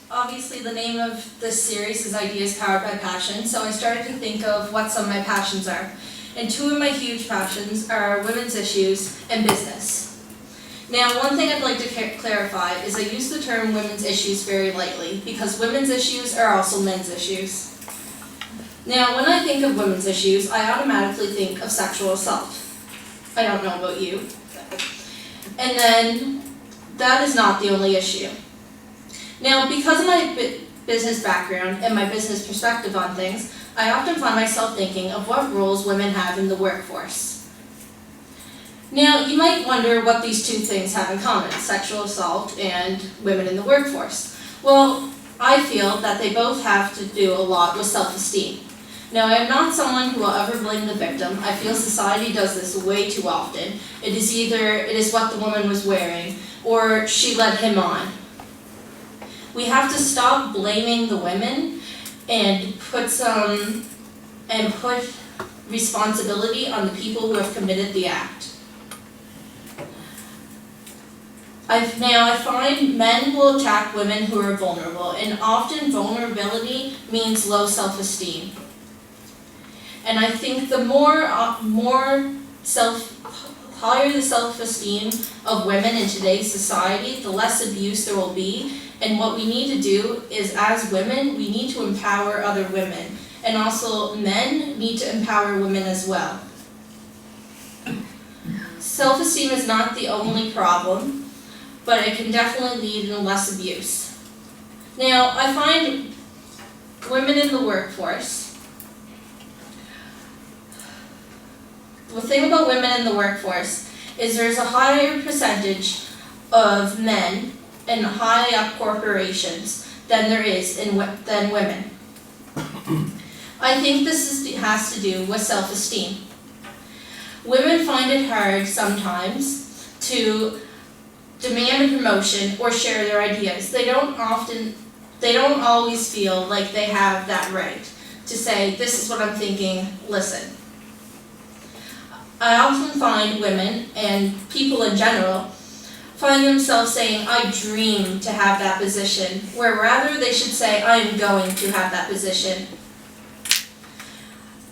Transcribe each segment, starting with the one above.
Obviously the name of this series is Ideas Powered by Passion, so I started to think of what some of my passions are. And two of my huge passions are women's issues and business. Now, one thing I'd like to clarify is I use the term women's issues very lightly, because women's issues are also men's issues. Now, when I think of women's issues, I automatically think of sexual assault. I don't know about you. And then, that is not the only issue. Now, because of my business background and my business perspective on things, I often find myself thinking of what roles women have in the workforce. Now, you might wonder what these two things have in common, sexual assault and women in the workforce. Well, I feel that they both have to do a lot with self-esteem. Now, I am not someone who will ever blame the victim. I feel society does this way too often. It is what the woman was wearing, or she led him on. We have to stop blaming the women and put responsibility on the people who have committed the act. I find men will attack women who are vulnerable, and often vulnerability means low self-esteem. And I think the higher the self-esteem of women in today's society, the less abuse there will be. And what we need to do is, as women, we need to empower other women. And also, men need to empower women as well. Self-esteem is not the only problem, but it can definitely lead to less abuse. Now, I find women in the workforce, the thing about women in the workforce is there's a higher percentage of men in high-up corporations than there is than women. I think this has to do with self-esteem. Women find it hard sometimes to demand a promotion or share their ideas. They don't always feel like they have that right to say, this is what I'm thinking, listen. I often find women, and people in general, find themselves saying, I dream to have that position, where rather they should say, I am going to have that position.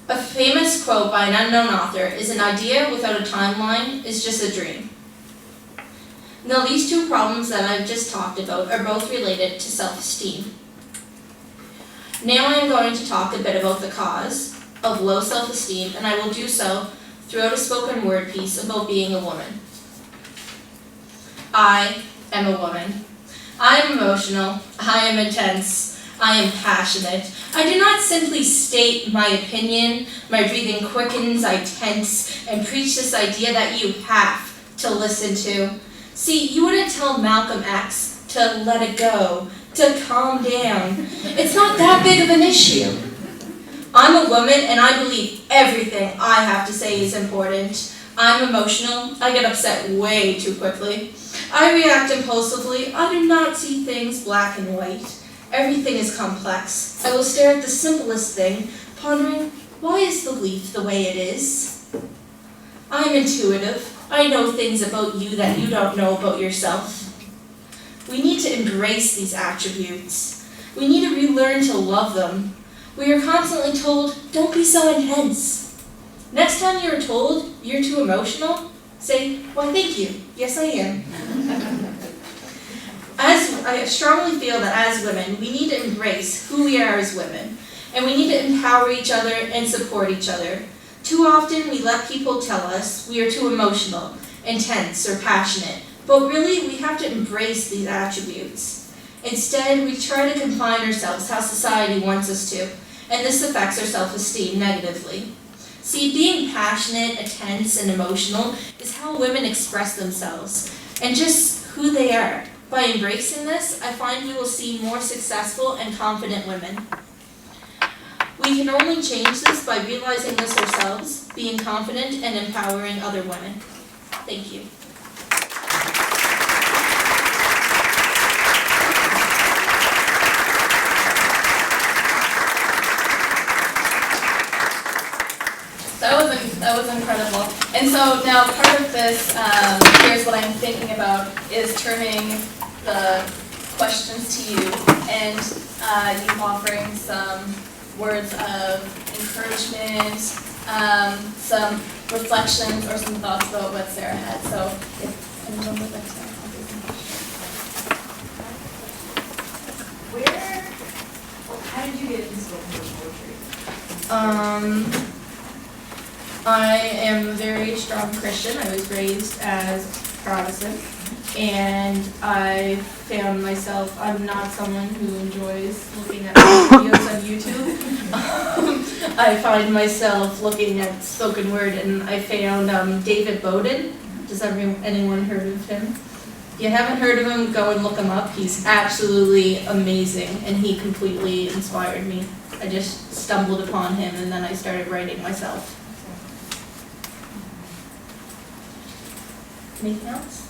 A famous quote by an unknown author is, an idea without a timeline is just a dream. Now, these two problems that I've just talked about are both related to self-esteem. Now I am going to talk a bit about the cause of low self-esteem, and I will do so throughout a spoken word piece about being a woman. I am a woman. I am emotional. I am intense. I am passionate. I do not simply state my opinion. My breathing quickens, I tense, and preach this idea that you have to listen to. See, you wouldn't tell Malcolm X to let it go, to calm down. It's not that big of an issue. I'm a woman, and I believe everything I have to say is important. I'm emotional. I get upset way too quickly. I react impulsively. I do not see things black and white. Everything is complex. I will stare at the simplest thing, pondering, why is the leaf the way it is? I'm intuitive. I know things about you that you don't know about yourself. We need to embrace these attributes. We need to relearn to love them. We are constantly told, don't be so intense. Next time you're told you're too emotional, say, why thank you, yes I am. I strongly feel that as women, we need to embrace who we are as women, and we need to empower each other and support each other. Too often we let people tell us we are too emotional, intense, or passionate, but really we have to embrace these attributes. Instead, we try to confine ourselves how society wants us to, and this affects our self-esteem negatively. See, being passionate, intense, and emotional is how women express themselves, and just who they are. By embracing this, I find we will see more successful and confident women. We can only change this by realizing this ourselves, being confident, and empowering other women. Thank you. That was incredible. And so now part of this, here's what I'm thinking about, is turning the questions to you, and you offering some words of encouragement, some reflections, or some thoughts about what Sarah had. So if anyone would like to ask How did you get into spoken word poetry? I am a very strong Christian. I was raised as Protestant, and I found myself, I'm not someone who enjoys looking at videos on YouTube. I find myself looking at spoken word, and I found David Bowden. Does anyone heard of him? If you haven't heard of him, go and look him up. He's absolutely amazing, and he completely inspired me. I just stumbled upon him, and then I started writing myself. Anything else?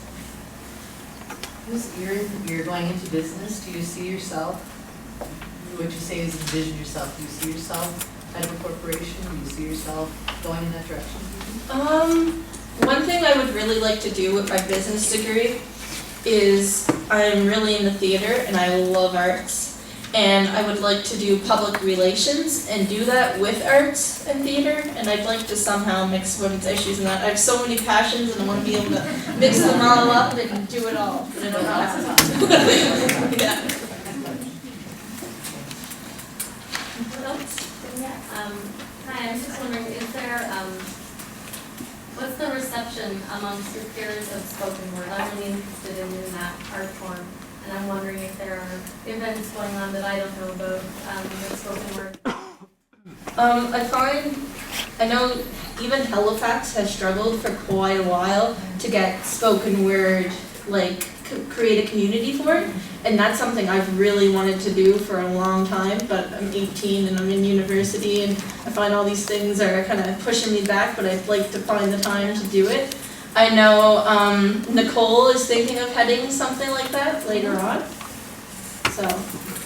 You're going into business. Do you see yourself? What you say is envision yourself. Do you see yourself at a corporation? Do you see yourself going in that direction? One thing I would really like to do with my business degree is I'm really into theater and I love arts. And I would like to do public relations and do that with arts and theater, and I'd like to somehow mix women's issues in that. I have so many passions and I want to be able to mix them all up and do it all, but I don't know how to. Yeah. What else? Hi, I was just wondering, what's the reception amongst your peers of spoken word? I'm really interested in that art form. And I'm wondering if there are events going on that I don't know about with spoken word. I know even Halifax has struggled for quite a while to get spoken word, like create a community for it. And that's something I've really wanted to do for a long time, but I'm 18 and I'm in university and I find all these things are kind of pushing me back, but I'd like to find the time to do it. I know Nicole is thinking of heading something like that later on, so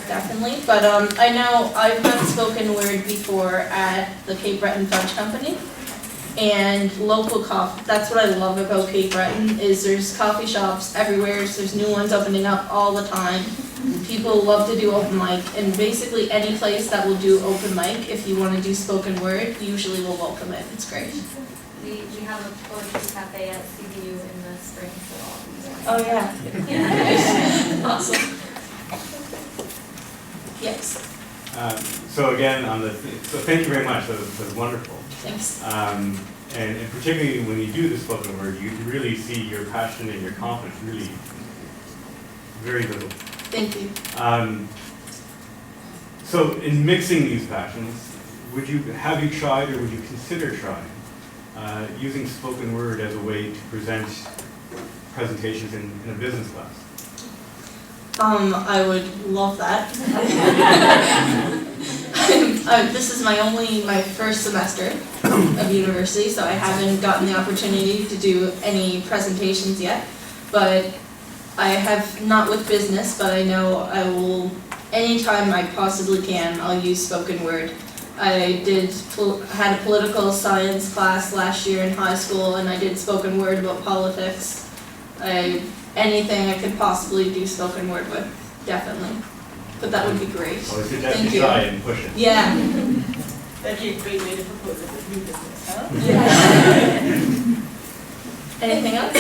definitely. But I know I've done spoken word before at the Cape Breton Fudge Company, and local coffee. That's what I love about Cape Breton is there's coffee shops everywhere. So there's new ones opening up all the time. People love to do open mic, and basically any place that will do open mic, if you want to do spoken word, usually will welcome it. It's great. We have a poetry cafe at CBU in the spring, so Oh yeah. yeah. Awesome. Yes. So again, so thank you very much. That was wonderful. Thanks. And particularly when you do the spoken word, you really see your passion and your confidence really very little. Thank you. So in mixing these passions, have you tried or would you consider trying using spoken word as a way to present presentations in a business class? I would love that. This is my first semester of university, so I haven't gotten the opportunity to do any presentations yet. But I have, not with business, but I know I will, anytime I possibly can, I'll use spoken word. I had a political science class last year in high school, and I did spoken word about politics. Anything I could possibly do spoken word with, definitely. But that would be great. Well, I suggest Thank you you. try and push it. Yeah. That'd be a great way to propose it with new business, huh? Anything else?